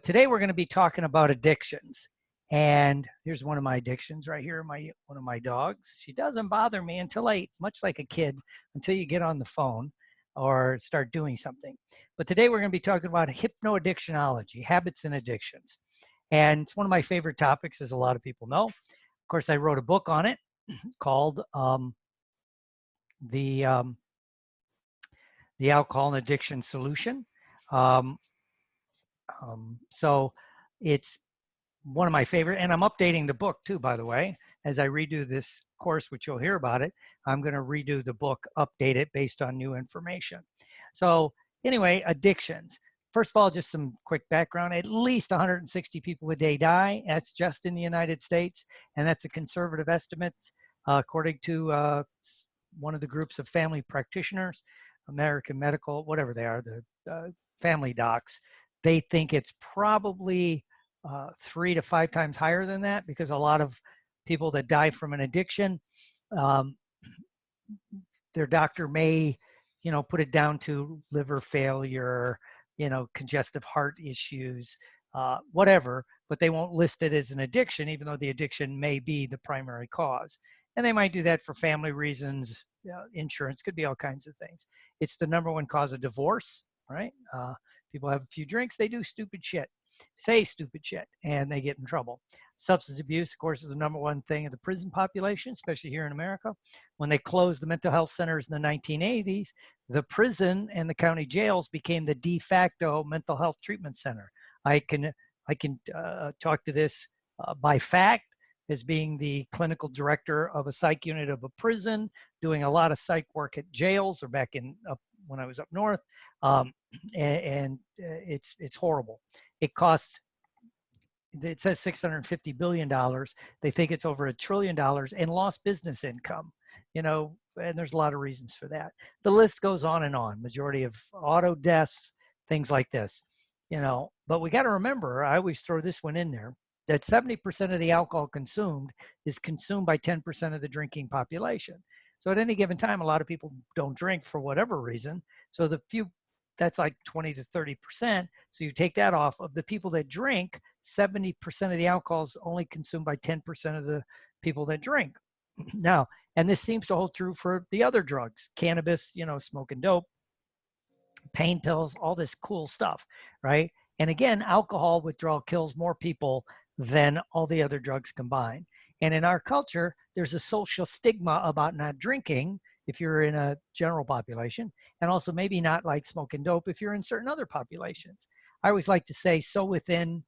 Today we're going to be talking about addictions. And here's one of my addictions right here, one of my dogs. She doesn't bother me until much like a kid, until you get on the phone or start doing something. But today we're going to be talking about hypnoaddictionology, habits and addictions. And it's one of my favorite topics, as a lot of people know. Of course, I wrote a book on it called the Alcohol and Addiction Solution. So it's one of my favorite, and I'm updating the book too, by the way. As I redo this course, which you'll hear about it, I'm going to redo the book, update it based on new information. So anyway, addictions. First of all, just some quick background. At least 160 people a day die. That's just in the United States, and that's a conservative estimate, according to one of the groups of family practitioners, American Medical, whatever they are, the family docs. They think it's probably 3 to 5 times higher than that, because a lot of people that die from an addiction, their doctor may, put it down to liver failure, congestive heart issues, whatever, but they won't list it as an addiction, even though the addiction may be the primary cause. And they might do that for family reasons, insurance, could be all kinds of things. It's the #1 cause of divorce, right? People have a few drinks, they do stupid shit, say stupid shit, and they get in trouble. Substance abuse, of course, is the #1 thing of the prison population, especially here in America. When they closed the mental health centers in the 1980s, the prison and the county jails became the de facto mental health treatment center. I can talk to this by fact, as being the clinical director of a psych unit of a prison, doing a lot of psych work at jails, or back when I was up north. And it's horrible. It costs, it says $650 billion. They think it's over $1 trillion in lost business income, and there's a lot of reasons for that. The list goes on and on. Majority of auto deaths, things like this, but we got to remember, I always throw this one in there, that 70% of the alcohol consumed is consumed by 10% of the drinking population. So at any given time, a lot of people don't drink for whatever reason. So that's like 20 to 30%. So you take that off of the people that drink, 70% of the alcohol is only consumed by 10% of the people that drink. Now, and this seems to hold true for the other drugs, cannabis, smoking dope, pain pills, all this cool stuff, right? And again, alcohol withdrawal kills more people than all the other drugs combined. And in our culture, there's a social stigma about not drinking if you're in a general population, and also maybe not like smoking dope if you're in certain other populations. I always like to say, so within,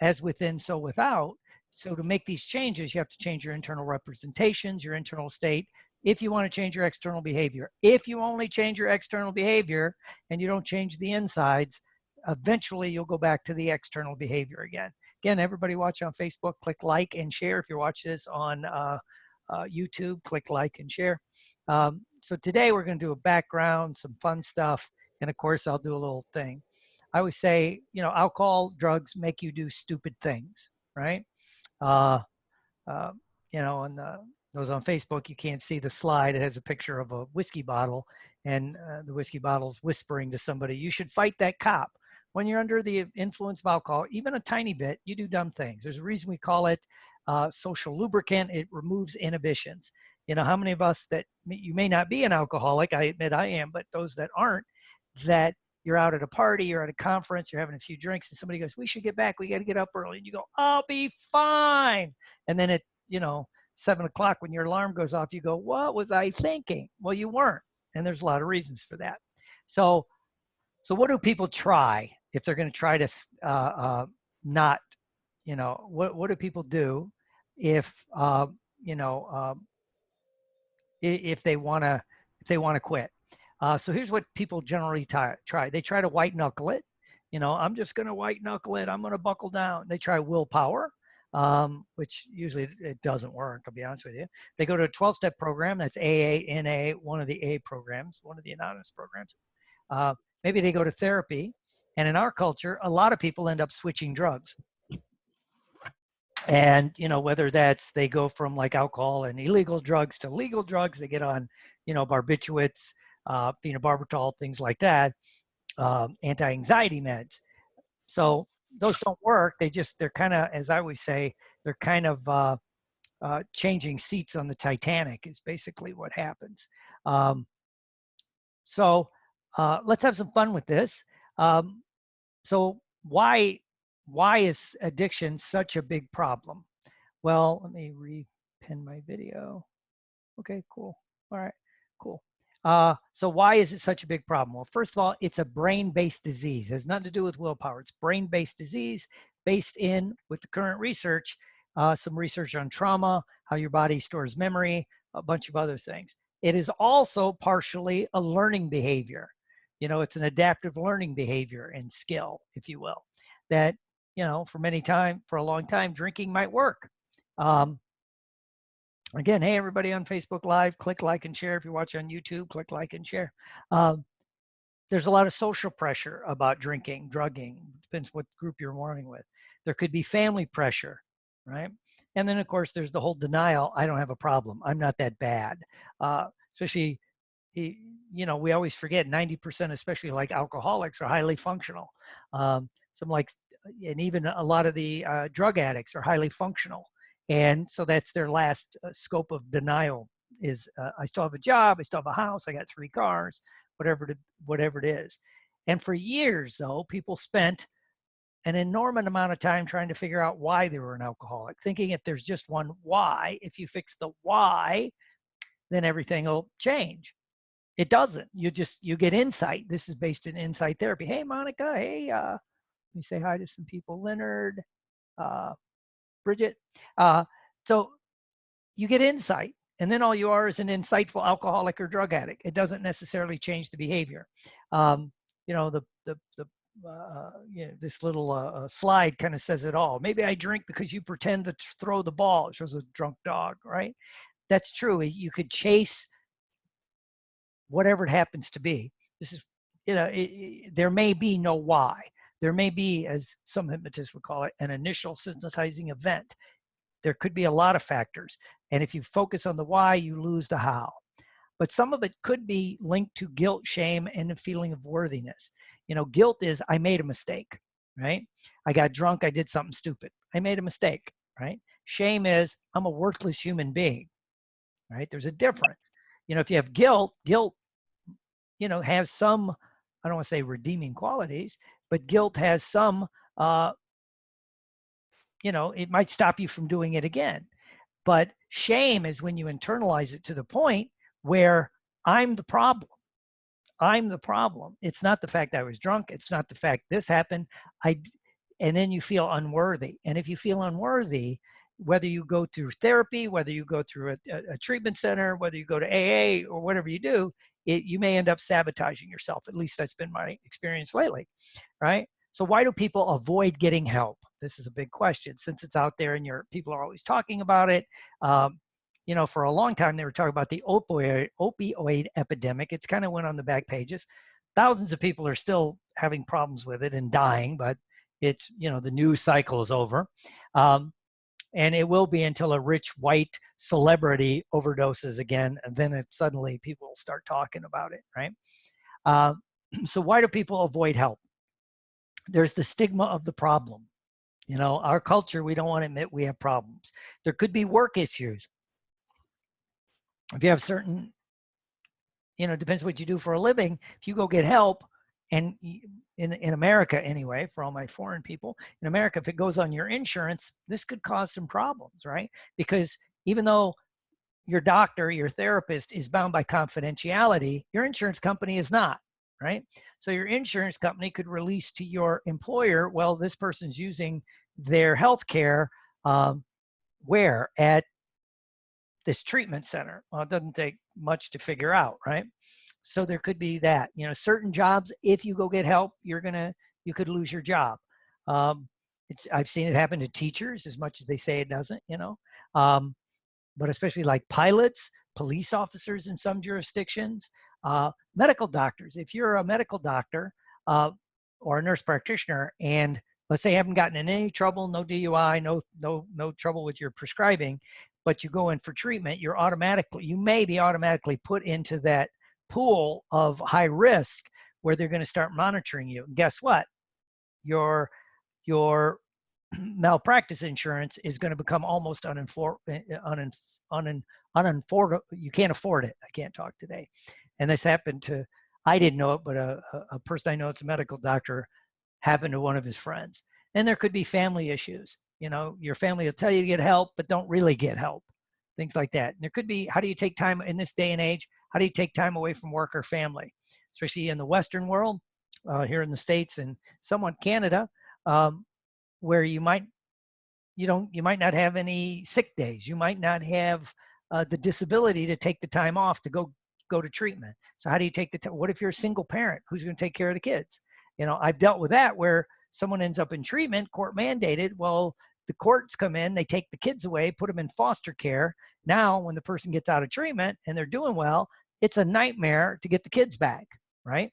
as within, so without. So to make these changes, you have to change your internal representations, your internal state, if you want to change your external behavior. If you only change your external behavior and you don't change the insides, eventually you'll go back to the external behavior again. Again, everybody watch on Facebook, click like and share. If you watch this on YouTube, click like and share. So today we're going to do a background, some fun stuff, and of course I'll do a little thing. I always say, alcohol, drugs make you do stupid things, right? And those on Facebook, you can't see the slide. It has a picture of a whiskey bottle, and the whiskey bottle's whispering to somebody, you should fight that cop. When you're under the influence of alcohol, even a tiny bit, you do dumb things. There's a reason we call it social lubricant. It removes inhibitions. How many of us that you may not be an alcoholic, I admit I am, but those that aren't, that you're out at a party, you're at a conference, you're having a few drinks, and somebody goes, we should get back, we got to get up early. And you go, I'll be fine. And then at 7 o'clock when your alarm goes off, you go, what was I thinking? Well, you weren't. And there's a lot of reasons for that. So what do people try if they're going to try to not, what do people do if if they want to quit? So here's what people generally try. They try to white knuckle it. I'm just going to white knuckle it. I'm going to buckle down. They try willpower, which usually it doesn't work, I'll be honest with you. They go to a 12-step program. That's AA, NA, one of the A programs, one of the anonymous programs. Maybe they go to therapy. And in our culture, a lot of people end up switching drugs. And, whether that's they go from like alcohol and illegal drugs to legal drugs, they get on, barbiturates, phenobarbital, things like that, anti-anxiety meds. So those don't work. They're kind of, as I always say, they're kind of changing seats on the Titanic is basically what happens. So let's have some fun with this. So why is addiction such a big problem? Well, let me repin my video. Okay, cool. All right, cool. So why is it such a big problem? Well, first of all, it's a brain-based disease. It has nothing to do with willpower. It's brain-based disease based in, with the current research, some research on trauma, how your body stores memory, a bunch of other things. It is also partially a learning behavior. You know, it's an adaptive learning behavior and skill, if you will, that, you know, for a long time, drinking might work. Again, hey, everybody on Facebook Live, click like and share. If you watch on YouTube, click like and share. There's a lot of social pressure about drinking, drugging, depends what group you're warring with. There could be family pressure, right? And then, of course, there's the whole denial. I don't have a problem. I'm not that bad. Especially, you know, we always forget 90%, especially like alcoholics, are highly functional. And even a lot of the drug addicts are highly functional. And so that's their last scope of denial is I still have a job, I still have a house, I got 3 cars, whatever it is. And for years, though, people spent an enormous amount of time trying to figure out why they were an alcoholic, thinking if there's just one why, if you fix the why, then everything will change. It doesn't. You get insight. This is based in insight therapy. Hey, Monica. Hey, let me say hi to some people. Leonard, Bridget. So you get insight, and then all you are is an insightful alcoholic or drug addict. It doesn't necessarily change the behavior. You know, this little slide kind of says it all. Maybe I drink because you pretend to throw the ball. It shows a drunk dog, right? That's true. You could chase whatever it happens to be. This is, you know, there may be no why. There may be, as some hypnotists would call it, an initial sensitizing event. There could be a lot of factors. And if you focus on the why, you lose the how. But some of it could be linked to guilt, shame, and a feeling of worthiness. You know, guilt is, I made a mistake, right? I got drunk, I did something stupid. I made a mistake, right? Shame is, I'm a worthless human being, right? There's a difference. You know, if you have guilt, you know, has some, I don't want to say redeeming qualities, but guilt has some, you know, it might stop you from doing it again. But shame is when you internalize it to the point where I'm the problem. I'm the problem. It's not the fact I was drunk. It's not the fact this happened. And then you feel unworthy. And if you feel unworthy, whether you go through therapy, whether you go through a treatment center, whether you go to AA or whatever you do, you may end up sabotaging yourself. At least that's been my experience lately, right? So why do people avoid getting help? This is a big question. Since it's out there and people are always talking about it. You know, for a long time, they were talking about the opioid epidemic. It's kind of went on the back pages. Thousands of people are still having problems with it and dying, but it's, you know, the news cycle is over. And it will be until a rich white celebrity overdoses again, and then suddenly people will start talking about it, right? So why do people avoid help? There's the stigma of the problem. You know, our culture, we don't want to admit we have problems. There could be work issues. If you have certain, you know, depends what you do for a living. If you go get help, and in America anyway, for all my foreign people, in America, if it goes on your insurance, this could cause some problems, right? Because even though your doctor, your therapist is bound by confidentiality, your insurance company is not, right? So your insurance company could release to your employer, well, this person's using their health care where? At this treatment center. Well, it doesn't take much to figure out, right? So there could be that, you know, certain jobs, if you go get help, you could lose your job. I've seen it happen to teachers as much as they say it doesn't, you know, but especially like pilots, police officers in some jurisdictions, medical doctors. If you're a medical doctor or a nurse practitioner, and let's say you haven't gotten in any trouble, no DUI, no trouble with your prescribing, but you go in for treatment, you may be automatically put into that pool of high risk where they're going to start monitoring you. And guess what? Your your malpractice insurance is going to become almost unaffordable. You can't afford it. I can't talk today. And this happened to, I didn't know it, but a person I know, it's a medical doctor, happened to one of his friends. And there could be family issues. You know, your family will tell you to get help, but don't really get help. Things like that. And there could be, how do you take time in this day and age? How do you take time away from work or family? Especially in the Western world, here in the States and somewhat Canada, where you might not have any sick days. You might not have the disability to take the time off to go to treatment. So how do you take the time? What if you're a single parent? Who's going to take care of the kids? You know, I've dealt with that where someone ends up in treatment, court mandated. Well, the courts come in, they take the kids away, put them in foster care. Now, when the person gets out of treatment and they're doing well, it's a nightmare to get the kids back, right?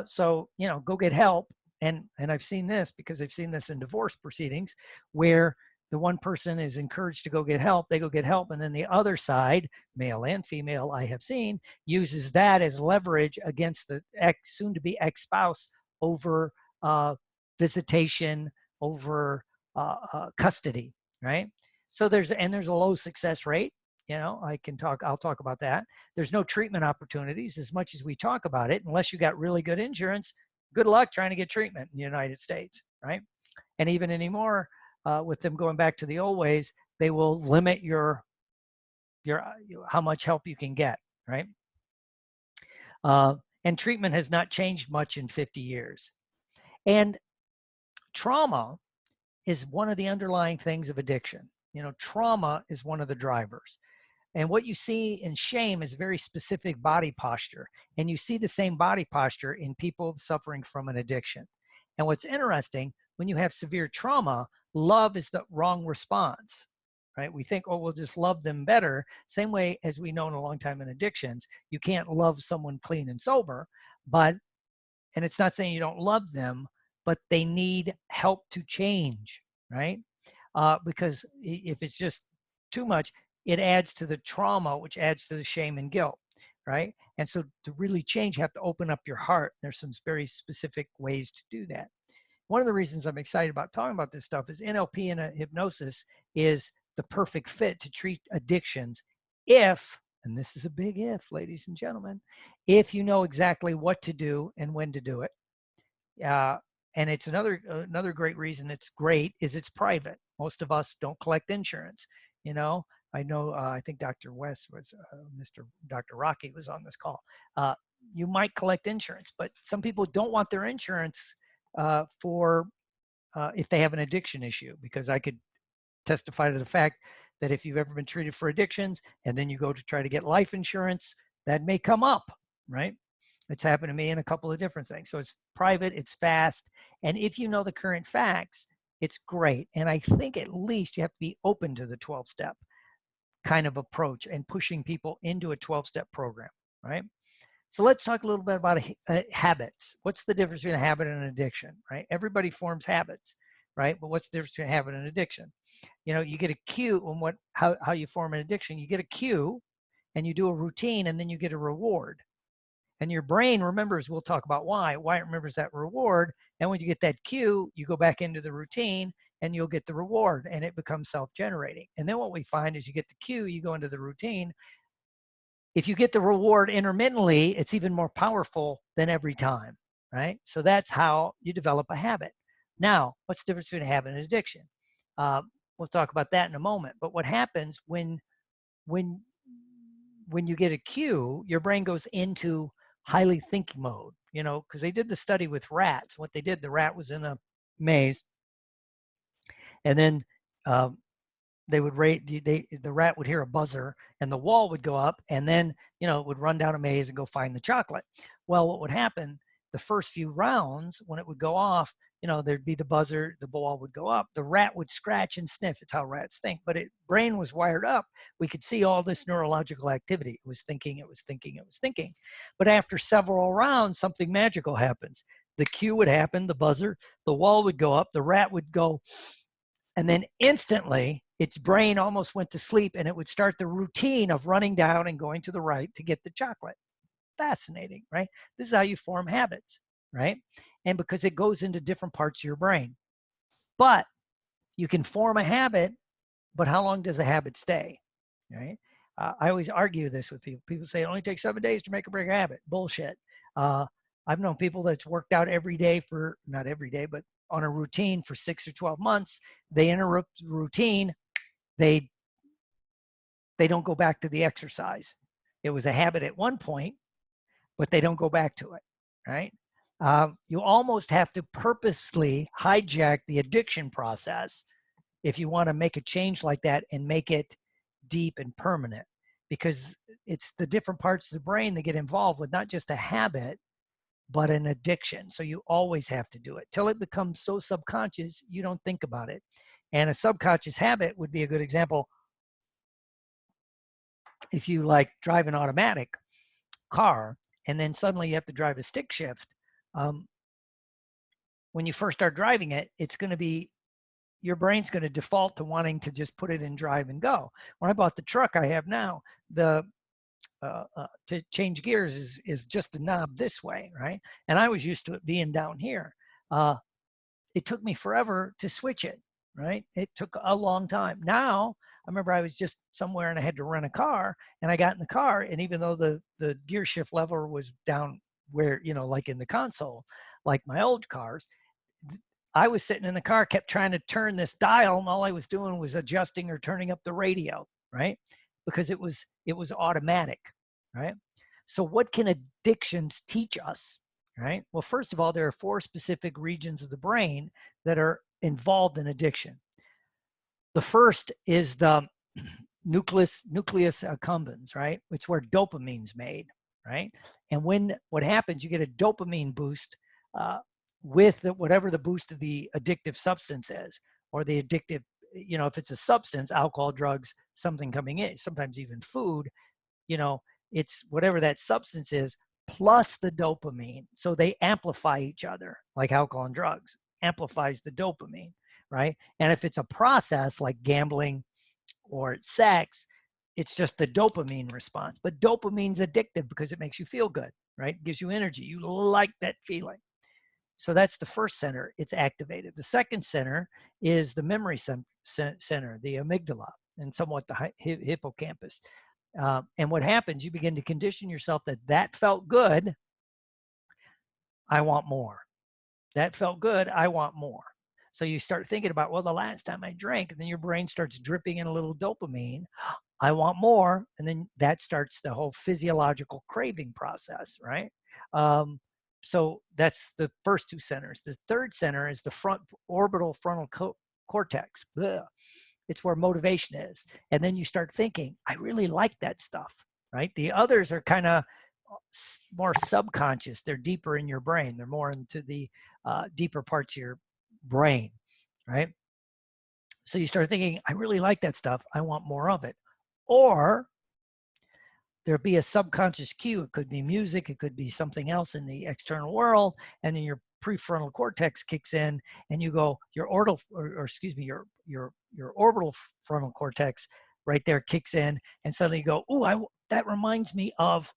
So, you know, go get help. And I've seen this because I've seen this in divorce proceedings where the one person is encouraged to go get help, they go get help, and then the other side, male and female, I have seen, uses that as leverage against the soon-to-be ex-spouse over visitation, over custody, right? So there's a low success rate. You know, I'll talk about that. There's no treatment opportunities as much as we talk about it, unless you got really good insurance. Good luck trying to get treatment in the United States, right? And even anymore, with them going back to the old ways, they will limit your how much help you can get, right? And treatment has not changed much in 50 years. And trauma is one of the underlying things of addiction. You know, trauma is one of the drivers. And what you see in shame is very specific body posture. And you see the same body posture in people suffering from an addiction. And what's interesting, when you have severe trauma, love is the wrong response, right? We think, oh, we'll just love them better. Same way as we know in a long time in addictions, you can't love someone clean and sober, and it's not saying you don't love them, but they need help to change, right? Because if it's just too much, it adds to the trauma, which adds to the shame and guilt, right? And so to really change, you have to open up your heart. There's some very specific ways to do that. One of the reasons I'm excited about talking about this stuff is NLP and hypnosis is the perfect fit to treat addictions if, and this is a big if, ladies and gentlemen, if you know exactly what to do and when to do it. And it's another great reason it's great is it's private. Most of us don't collect insurance, you know. I know, I think Dr. West was, Dr. Rocky was on this call. You might collect insurance, but some people don't want their insurance for if they have an addiction issue, because I could testify to the fact that if you've ever been treated for addictions and then you go to try to get life insurance, that may come up, right? It's happened to me in a couple of different things. So it's private, it's fast, and if you know the current facts, it's great. And I think at least you have to be open to the 12-step kind of approach and pushing people into a 12-step program, right? So let's talk a little bit about habits. What's the difference between a habit and an addiction, right? Everybody forms habits, right? But what's the difference between a habit and addiction? You know, you get a cue on how you form an addiction. You get a cue and you do a routine and then you get a reward. And your brain remembers, we'll talk about why it remembers that reward. And when you get that cue, you go back into the routine and you'll get the reward and it becomes self-generating. And then what we find is you get the cue, you go into the routine. If you get the reward intermittently, it's even more powerful than every time, right? So that's how you develop a habit. Now, what's the difference between a habit and addiction? We'll talk about that in a moment. But what happens when you get a cue, your brain goes into highly thinking mode, you know, because they did the study with rats. What they did, the rat was in a maze, and then the rat would hear a buzzer and the wall would go up, and then, you know, it would run down a maze and go find the chocolate. Well, what would happen the first few rounds, when it would go off, you know, there'd be the buzzer, the ball would go up, the rat would scratch and sniff. It's how rats think, but brain was wired up. We could see all this neurological activity. It was thinking, it was thinking, it was thinking. But after several rounds, something magical happens. The cue would happen, the buzzer, the wall would go up, the rat would go, and then instantly its brain almost went to sleep, and it would start the routine of running down and going to the right to get the chocolate. Fascinating, right? This is how you form habits, right? And because it goes into different parts of your brain. But you can form a habit, but how long does a habit stay, right? I always argue this with people. People say it only takes 7 days to make or break a habit. Bullshit. I've known people that's worked out every day for, not every day, but on a routine for 6 or 12 months. They interrupt the routine. They don't go back to the exercise. It was a habit at one point, but they don't go back to it, right? You almost have to purposely hijack the addiction process if you want to make a change like that and make it deep and permanent, because it's the different parts of the brain that get involved with not just a habit, but an addiction. So you always have to do it till it becomes so subconscious you don't think about it. And a subconscious habit would be a good example. If you like drive an automatic car and then suddenly you have to drive a stick shift, when you first start driving it, it's going to be, your brain's going to default to wanting to just put it in drive and go. When I bought the truck I have now, the to change gears is just a knob this way, right? And I was used to it being down here. It took me forever to switch it, right? It took a long time. Now, I remember I was just somewhere and I had to rent a car, and I got in the car, and even though the gear shift lever was down where, you know, like in the console, like my old cars, I was sitting in the car, kept trying to turn this dial, and all I was doing was adjusting or turning up the radio, right? Because it was automatic, right? So what can addictions teach us, right? Well, first of all, there are 4 specific regions of the brain that are involved in addiction. The first is the nucleus accumbens, right? It's where dopamine's made, right? And what happens, you get a dopamine boost with whatever the boost of the addictive substance is, or the addictive, you know, if it's a substance, alcohol, drugs, something coming in, sometimes even food, you know, it's whatever that substance is plus the dopamine. So they amplify each other, like alcohol and drugs amplifies the dopamine, right? And if it's a process like gambling or sex, it's just the dopamine response. But dopamine's addictive because it makes you feel good, right? It gives you energy. You like that feeling. So that's the first center. It's activated. The second center is the memory center, the amygdala, and somewhat the hippocampus. And what happens, you begin to condition yourself that felt good, I want more. That felt good, I want more. So you start thinking about, well, the last time I drank, and then your brain starts dripping in a little dopamine. I want more. And then that starts the whole physiological craving process, right? So that's the first 2 centers. The third center is the orbital frontal cortex. Blech. It's where motivation is. And then you start thinking, I really like that stuff, right? The others are kind of more subconscious. They're deeper in your brain. They're more into the deeper parts of your brain, right? So you start thinking, I really like that stuff. I want more of it. Or there'll be a subconscious cue. It could be music. It could be something else in the external world. And then your prefrontal cortex kicks in, and you go, your orbital frontal cortex right there kicks in, and suddenly you go, oh, that reminds me of,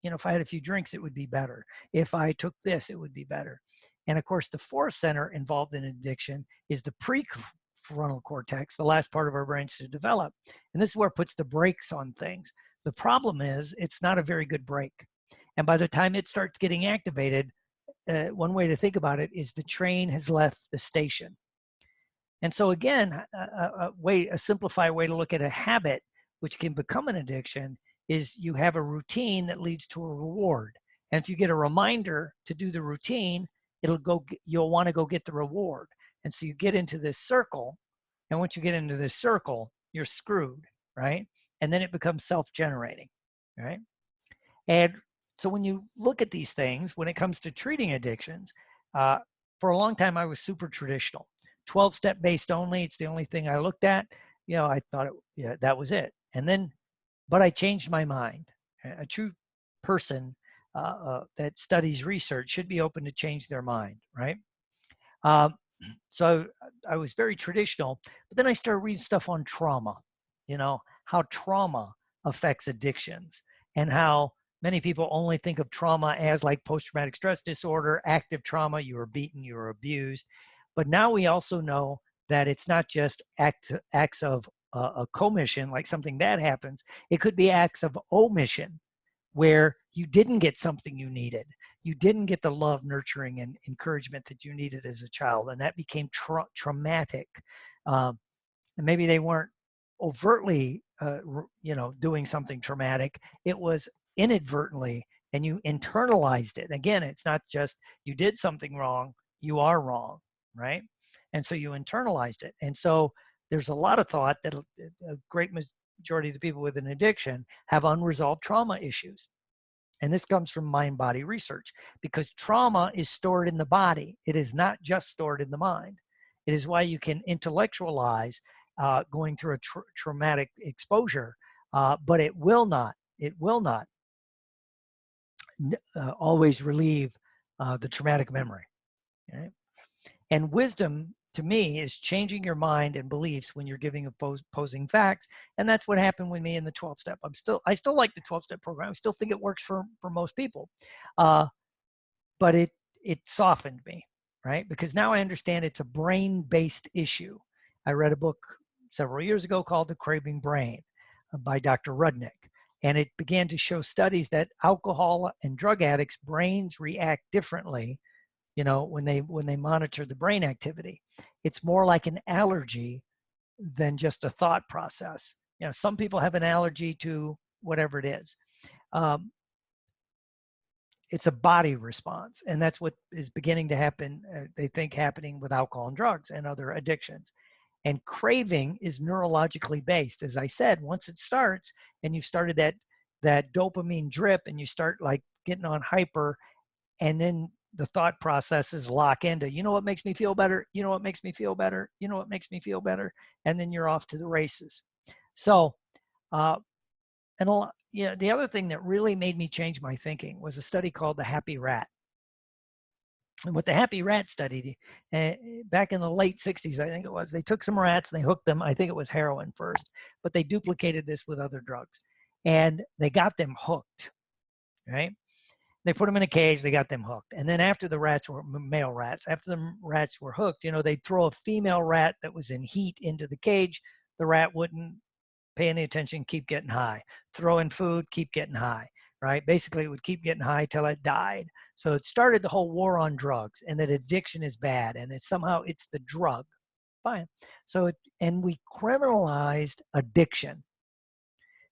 you know, if I had a few drinks, it would be better. If I took this, it would be better. And of course, the 4th center involved in addiction is the prefrontal cortex, the last part of our brains to develop. And this is where it puts the brakes on things. The problem is it's not a very good brake. And by the time it starts getting activated, one way to think about it is the train has left the station. And so again, a simplified way to look at a habit, which can become an addiction, is you have a routine that leads to a reward. And if you get a reminder to do the routine, you'll want to go get the reward. And so you get into this circle. And once you get into this circle, you're screwed, right? And then it becomes self-generating, right? And so when you look at these things, when it comes to treating addictions, for a long time, I was super traditional. 12-step based only. It's the only thing I looked at. You know, I thought that was it. And then, but I changed my mind. A true person that studies research should be open to change their mind, right? So I was very traditional, but then I started reading stuff on trauma, you know, how trauma affects addictions, and how many people only think of trauma as like post-traumatic stress disorder, active trauma, you were beaten, you were abused. But now we also know that it's not just acts of a commission, like something bad happens. It could be acts of omission, where you didn't get something you needed. You didn't get the love, nurturing, and encouragement that you needed as a child, and that became traumatic. And maybe they weren't overtly, doing something traumatic. It was inadvertently, and you internalized it. Again, it's not just you did something wrong, you are wrong, right? And so you internalized it. And so there's a lot of thought that a great majority of the people with an addiction have unresolved trauma issues. And this comes from mind-body research, because trauma is stored in the body. It is not just stored in the mind. It is why you can intellectualize going through a traumatic exposure, but it will not always relieve the traumatic memory. Okay? And wisdom, to me, is changing your mind and beliefs when you're giving opposing facts. And that's what happened with me in the 12-step. I still like the 12-step program. I still think it works for most people. But it softened me, right? Because now I understand it's a brain-based issue. I read a book several years ago called The Craving Brain by Dr. Rudnick. And it began to show studies that alcohol and drug addicts' brains react differently, when they monitor the brain activity. It's more like an allergy than just a thought process. Some people have an allergy to whatever it is. It's a body response, and that's what is beginning to happen, they think, happening with alcohol and drugs and other addictions. And craving is neurologically based. As I said, once it starts and you started that dopamine drip and you start like getting on hyper, and then the thought processes lock into, what makes me feel better? What makes me feel better? What makes me feel better? And then you're off to the races. So, the other thing that really made me change my thinking was a study called the Happy Rat. And what the Happy Rat studied back in the late 60s, I think it was, they took some rats and they hooked them. I think it was heroin first, but they duplicated this with other drugs, and they got them hooked, right? They put them in a cage, they got them hooked. And then after the rats were male rats, after the rats were hooked, they'd throw a female rat that was in heat into the cage. The rat wouldn't pay any attention, keep getting high. Throw in food, keep getting high, right? Basically, it would keep getting high till it died. So it started the whole war on drugs, and that addiction is bad, and it's the drug. Fine. So, and we criminalized addiction.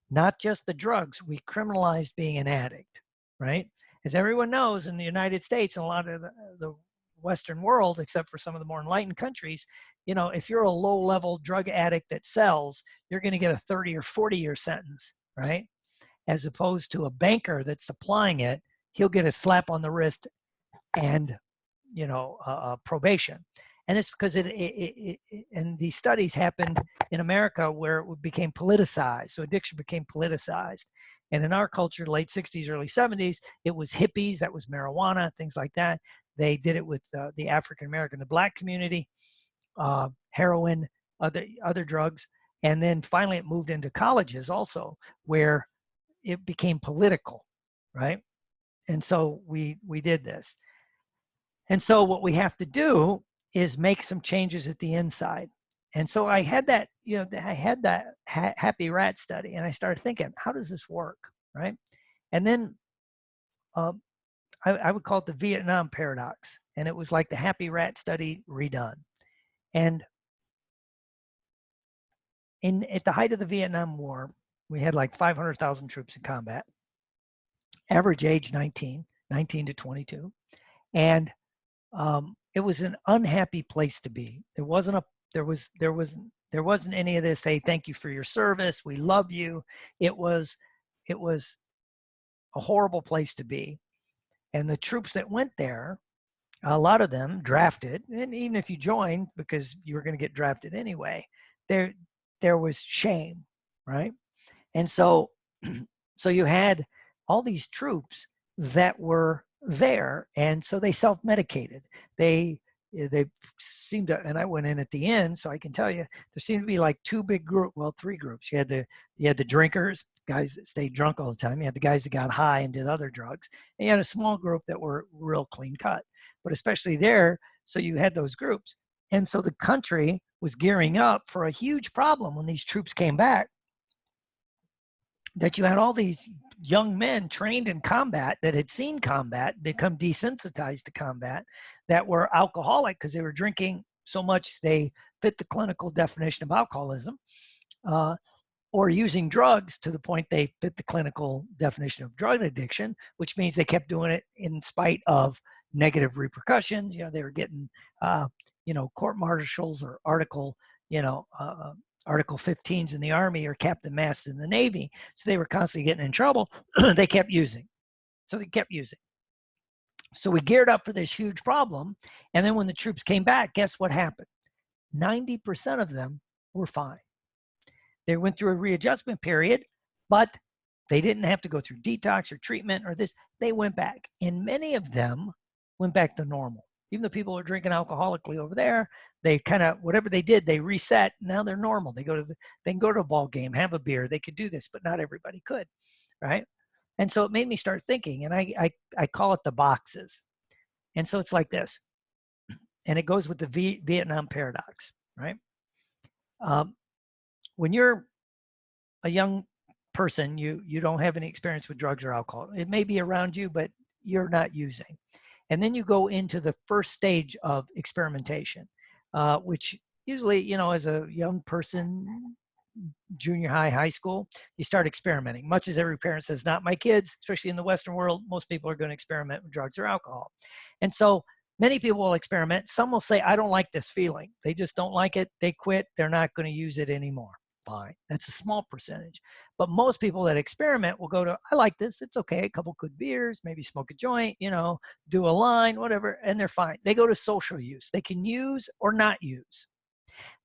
Not just the drugs, we criminalized being an addict, right? As everyone knows, in the United States and a lot of the Western world, except for some of the more enlightened countries, if you're a low-level drug addict that sells, you're going to get a 30 or 40-year sentence, right? As opposed to a banker that's supplying it, he'll get a slap on the wrist and, probation. And it's because and these studies happened in America where it became politicized. So addiction became politicized. And in our culture, late 60s, early 70s, it was hippies, that was marijuana, things like that. They did it with the African American, the Black community, heroin, other drugs. And then finally it moved into colleges also, where it became political, right? And so we did this. And so what we have to do is make some changes at the inside. And so I had that, Happy Rat study, and I started thinking, how does this work, right? And then I would call it the Vietnam paradox, and it was like the Happy Rat study redone. And at the height of the Vietnam War, we had like 500,000 troops in combat, average age 19 to 22, and it was an unhappy place to be. There wasn't any of this, hey, thank you for your service, we love you. It was a horrible place to be. And the troops that went there, a lot of them drafted, and even if you joined because you were going to get drafted anyway, there was shame, right? And so you had all these troops that were there, and so they self-medicated. They seemed to, and I went in at the end, so I can tell you there seemed to be like three groups. You had the drinkers, guys that stayed drunk all the time. You had the guys that got high and did other drugs, and you had a small group that were real clean cut. But especially there, so you had those groups, and so the country was gearing up for a huge problem when these troops came back, that you had all these young men trained in combat that had seen combat, become desensitized to combat, that were alcoholic because they were drinking so much they fit the clinical definition of alcoholism, or using drugs to the point they fit the clinical definition of drug addiction, which means they kept doing it in spite of negative repercussions. They were getting, court martials or Article 15s in the Army or Captain Mast in the Navy. So they were constantly getting in trouble. They kept using. So we geared up for this huge problem. And then when the troops came back, guess what happened? 90% of them were fine. They went through a readjustment period, but they didn't have to go through detox or treatment or this. They went back. And many of them went back to normal. Even the people who are drinking alcoholically over there, they kind of, whatever they did, they reset. Now they're normal. They can go to a ball game, have a beer. They could do this, but not everybody could, right? And so it made me start thinking, and I call it the boxes. And so it's like this, and it goes with the Vietnam paradox, right? When you're a young person, you don't have any experience with drugs or alcohol. It may be around you, but you're not using. And then you go into the first stage of experimentation, which usually, as a young person, junior high, high school, you start experimenting. Much as every parent says, not my kids, especially in the Western world, most people are going to experiment with drugs or alcohol. And so many people will experiment. Some will say, I don't like this feeling. They just don't like it. They quit. They're not going to use it anymore. Fine. That's a small percentage. But most people that experiment will go to, I like this. It's okay. A couple good beers, maybe smoke a joint, do a line, whatever, and they're fine. They go to social use. They can use or not use.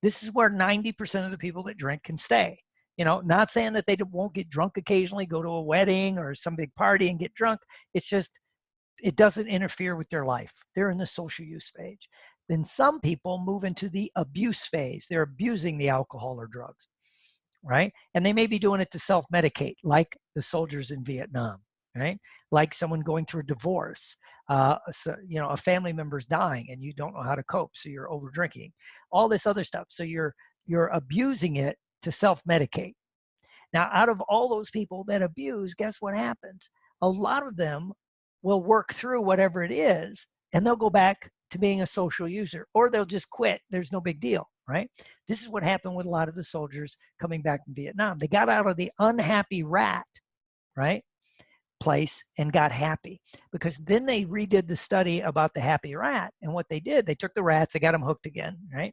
This is where 90% of the people that drink can stay. Not saying that they won't get drunk occasionally, go to a wedding or some big party and get drunk. It's just, it doesn't interfere with their life. They're in the social use phase. Then some people move into the abuse phase. They're abusing the alcohol or drugs, right? And they may be doing it to self-medicate, like the soldiers in Vietnam, right? Like someone going through a divorce. A family member's dying and you don't know how to cope, so you're over drinking. All this other stuff. So you're abusing it to self-medicate. Now, out of all those people that abuse, guess what happens? A lot of them will work through whatever it is, and they'll go back to being a social user, or they'll just quit. There's no big deal, right? This is what happened with a lot of the soldiers coming back from Vietnam. They got out of the unhappy rat, right, place and got happy, because then they redid the study about the happy rat. And what they did, they took the rats, they got them hooked again, right,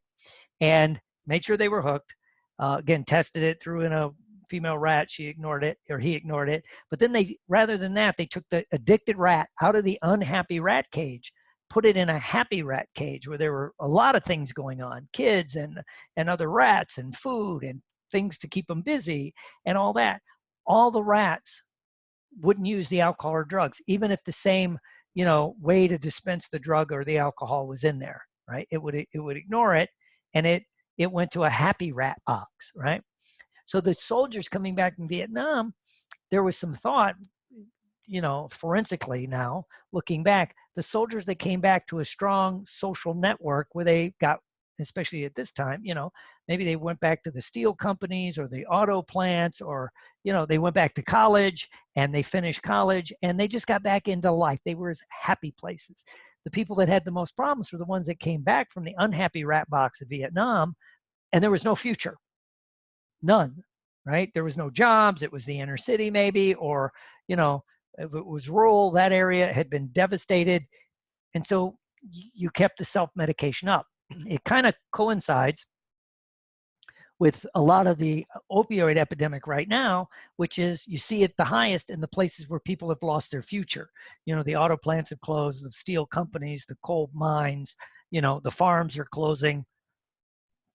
and made sure they were hooked. Again, tested it, threw in a female rat, she ignored it, or he ignored it. But then they, rather than that, they took the addicted rat out of the unhappy rat cage, put it in a happy rat cage where there were a lot of things going on, kids and other rats and food and things to keep them busy and all that. All the rats wouldn't use the alcohol or drugs, even if the same, way to dispense the drug or the alcohol was in there, right? It would ignore it, and it went to a happy rat box, right? So the soldiers coming back from Vietnam, there was some thought, forensically now, looking back, the soldiers that came back to a strong social network where they got, especially at this time, maybe they went back to the steel companies or the auto plants, or, they went back to college and they finished college and they just got back into life. They were happy places. The people that had the most problems were the ones that came back from the unhappy rat box of Vietnam, and there was no future. None, right? There was no jobs. It was the inner city maybe, or, if it was rural, that area had been devastated. And so you kept the self-medication up. It kind of coincides with a lot of the opioid epidemic right now, which is, you see it the highest in the places where people have lost their future. The auto plants have closed, the steel companies, the coal mines, the farms are closing.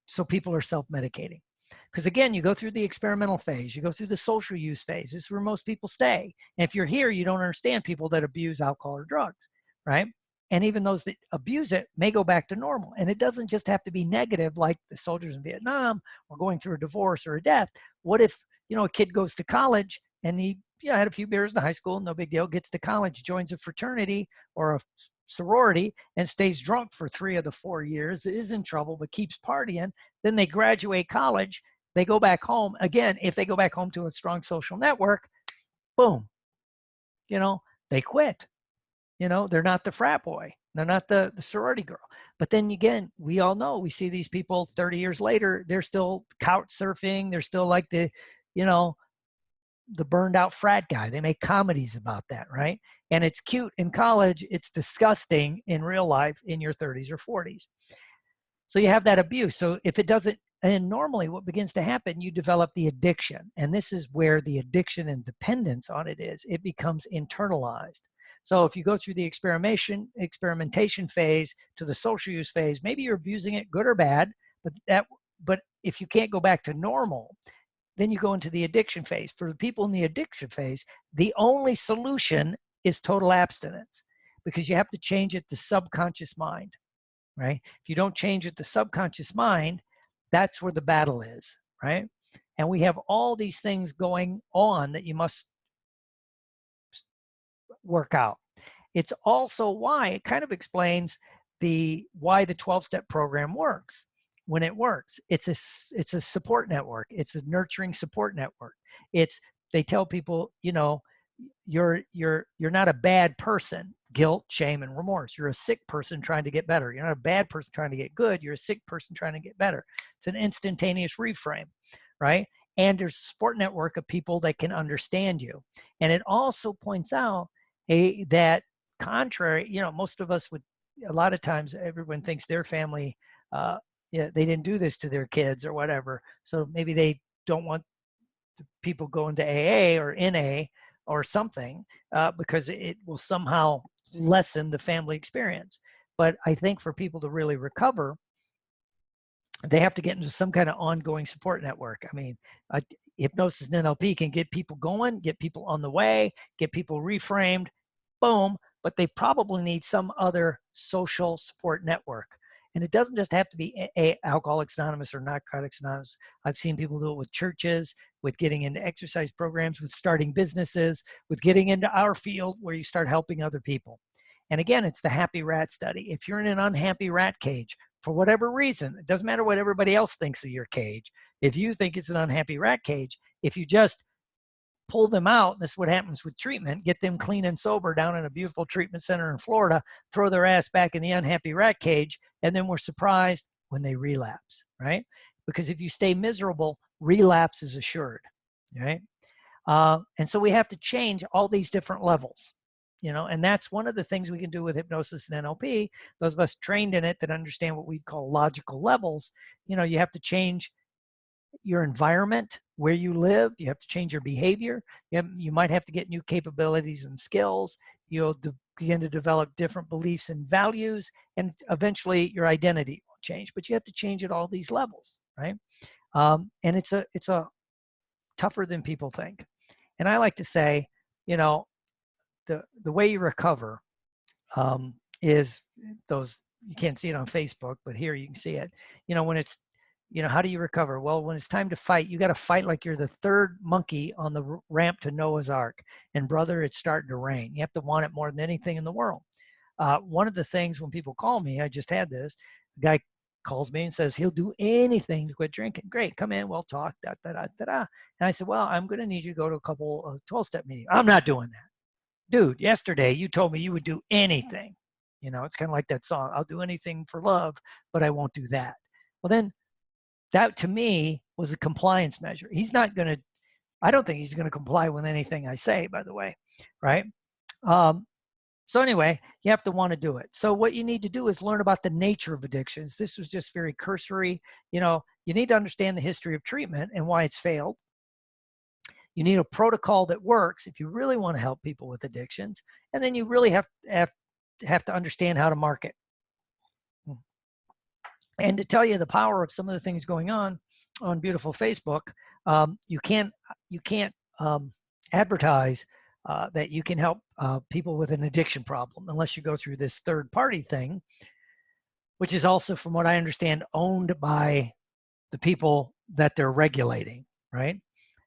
So people are self-medicating. Because again, you go through the experimental phase, you go through the social use phase. This is where most people stay. And if you're here, you don't understand people that abuse alcohol or drugs, right? And even those that abuse it may go back to normal. And it doesn't just have to be negative, like the soldiers in Vietnam or going through a divorce or a death. What if, a kid goes to college and he had a few beers in high school, no big deal, gets to college, joins a fraternity or a sorority and stays drunk for 3 of the 4 years, is in trouble, but keeps partying. Then they graduate college, they go back home. Again, if they go back home to a strong social network, boom, they quit. They're not the frat boy. They're not the sorority girl. But then again, we all know, we see these people 30 years later, they're still couch surfing. They're still like the burned out frat guy. They make comedies about that, right? And it's cute in college. It's disgusting in real life in your 30s or 40s. So you have that abuse. So if it doesn't, and normally what begins to happen, you develop the addiction. And this is where the addiction and dependence on it is. It becomes internalized. So if you go through the experimentation phase to the social use phase, maybe you're abusing it, good or bad, but if you can't go back to normal, then you go into the addiction phase. For the people in the addiction phase, the only solution is total abstinence, because you have to change it to subconscious mind, right? If you don't change it to subconscious mind, that's where the battle is, right? And we have all these things going on that you must work out. It's also why it kind of explains why the 12-step program works. When it works, it's a support network. It's a nurturing support network. They tell people, you're not a bad person. Guilt, shame, and remorse. You're a sick person trying to get better. You're not a bad person trying to get good. You're a sick person trying to get better. It's an instantaneous reframe, right? And there's a support network of people that can understand you. And it also points out that contrary, most of us would, a lot of times everyone thinks their family, they didn't do this to their kids or whatever. So maybe they don't want people going to AA or NA or something because it will somehow lessen the family experience. But I think for people to really recover, they have to get into some kind of ongoing support network. I mean, hypnosis and NLP can get people going, get people on the way, get people reframed, boom, but they probably need some other social support network. And it doesn't just have to be Alcoholics Anonymous or Narcotics Anonymous. I've seen people do it with churches, with getting into exercise programs, with starting businesses, with getting into our field where you start helping other people. And again, it's the happy rat study. If you're in an unhappy rat cage, for whatever reason, it doesn't matter what everybody else thinks of your cage. If you think it's an unhappy rat cage, if you just pull them out, this is what happens with treatment, get them clean and sober down in a beautiful treatment center in Florida, throw their ass back in the unhappy rat cage, and then we're surprised when they relapse, right? Because if you stay miserable, relapse is assured, right? And so we have to change all these different levels, and that's one of the things we can do with hypnosis and NLP. Those of us trained in it that understand what we call logical levels, you have to change your environment, where you live. You have to change your behavior. You might have to get new capabilities and skills. You'll begin to develop different beliefs and values, and eventually your identity will change. But you have to change at all these levels, right? And it's a tougher than people think. And I like to say, the way you recover is those. You can't see it on Facebook, but here you can see it. When it's how do you recover? Well, when it's time to fight, you got to fight like you're the third monkey on the ramp to Noah's Ark. And brother, it's starting to rain. You have to want it more than anything in the world. One of the things when people call me, I just had this, a guy calls me and says he'll do anything to quit drinking. Great, come in, we'll talk, da, da, da, da, da. And I said, well, I'm going to need you to go to a couple of 12-step meetings. I'm not doing that. Dude, yesterday you told me you would do anything. It's kind of like that song, I'll do anything for love, but I won't do that. Well, then that to me was a compliance measure. I don't think he's going to comply with anything I say, by the way, right? So anyway, you have to want to do it. So what you need to do is learn about the nature of addictions. This was just very cursory. You need to understand the history of treatment and why it's failed. You need a protocol that works if you really want to help people with addictions. And then you really have to understand how to market. And to tell you the power of some of the things going on beautiful Facebook, you can't advertise that you can help people with an addiction problem unless you go through this third-party thing, which is also, from what I understand, owned by the people that they're regulating, right?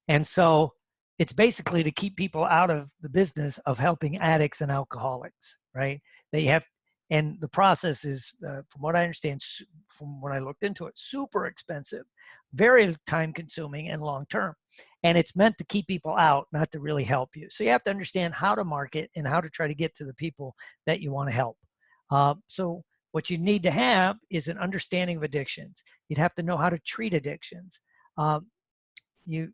And so it's basically to keep people out of the business of helping addicts and alcoholics, right? And the process is, from what I understand, from when I looked into it, super expensive, very time consuming and long term. And it's meant to keep people out, not to really help you. So you have to understand how to market and how to try to get to the people that you want to help. So what you need to have is an understanding of addictions. You'd have to know how to treat addictions. You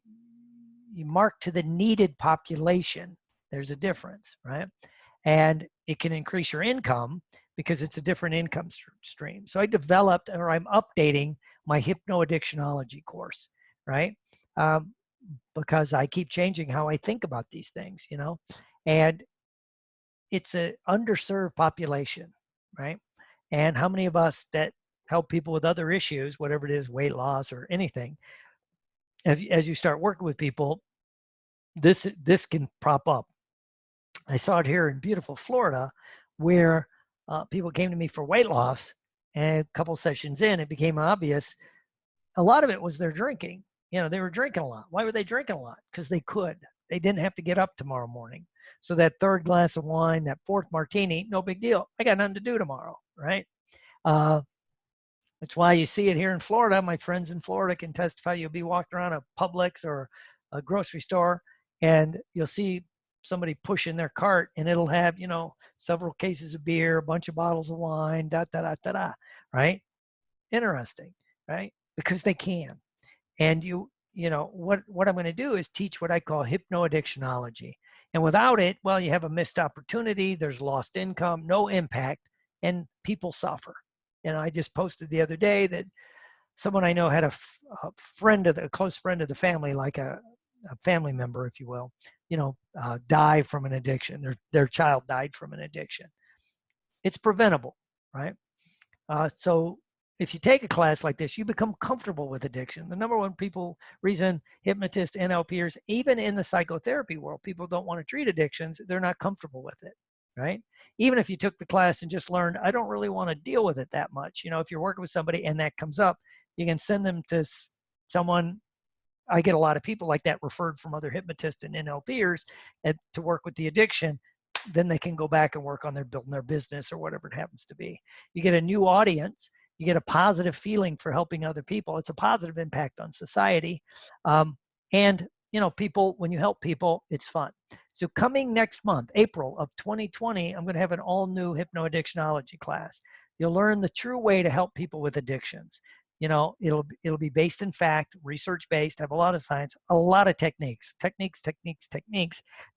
mark to the needed population. There's a difference, right? And it can increase your income because it's a different income stream. So I developed, or I'm updating my Hypnoaddictionology course, right? Because I keep changing how I think about these things, you know, and it's an underserved population, right? And how many of us that help people with other issues, whatever it is, weight loss or anything, as you start working with people, this can prop up. I saw it here in beautiful Florida, where people came to me for weight loss, and a couple sessions in, it became obvious a lot of it was their drinking. You know, they were drinking a lot. Why were they drinking a lot? Because they could. They didn't have to get up tomorrow morning. So that third glass of wine, that fourth martini, no big deal. I got nothing to do tomorrow, right? That's why you see it here in Florida. My friends in Florida can testify. You'll be walking around a Publix or a grocery store, and you'll see somebody pushing their cart, and it'll have, you know, several cases of beer, a bunch of bottles of wine, right? Interesting, right? Because they can. And you know, what I'm going to do is teach what I call hypnoaddictionology. And without it, well, you have a missed opportunity, there's lost income, no impact, and people suffer. And I just posted the other day that someone I know had a close friend of the family, like a family member, if you will, you know, die from an addiction. Their child died from an addiction. It's preventable, right? So if you take a class like this, you become comfortable with addiction. The number one reason hypnotists, NLPers, even in the psychotherapy world, people don't want to treat addictions, they're not comfortable with it, right? Even if you took the class and just learned, I don't really want to deal with it that much. You know, if you're working with somebody and that comes up, you can send them to someone. I get a lot of people like that referred from other hypnotists and NLPers to work with the addiction. Then they can go back and work on building their business or whatever it happens to be. You get a new audience. You get a positive feeling for helping other people. It's a positive impact on society. And, you know, when you help people, it's fun. So coming next month, April of 2020, I'm going to have an all new Hypnoaddictionology class. You'll learn the true way to help people with addictions. You know, it'll be based in fact, research based, have a lot of science, a lot of techniques,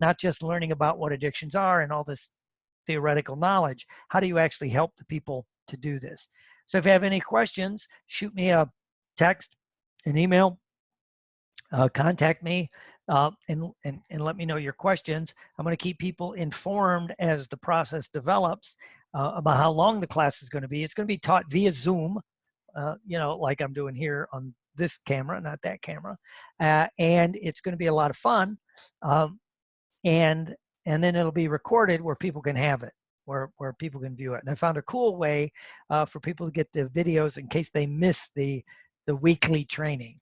not just learning about what addictions are and all this theoretical knowledge. How do you actually help the people to do this? So if you have any questions, shoot me a text, an email, contact me, and let me know your questions. I'm going to keep people informed as the process develops about how long the class is going to be. It's going to be taught via Zoom. You know, like I'm doing here on this camera, not that camera. And it's going to be a lot of fun. And then it'll be recorded where people can have it, where people can view it. And I found a cool way for people to get the videos in case they miss the weekly training.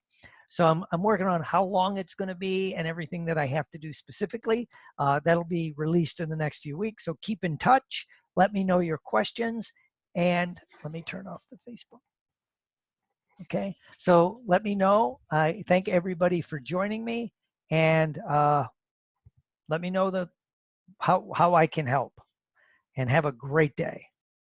So I'm working on how long it's going to be and everything that I have to do specifically. That'll be released in the next few weeks. So keep in touch. Let me know your questions. And let me turn off the Facebook. Okay, so let me know. I thank everybody for joining me, and let me know how I can help, and have a great day.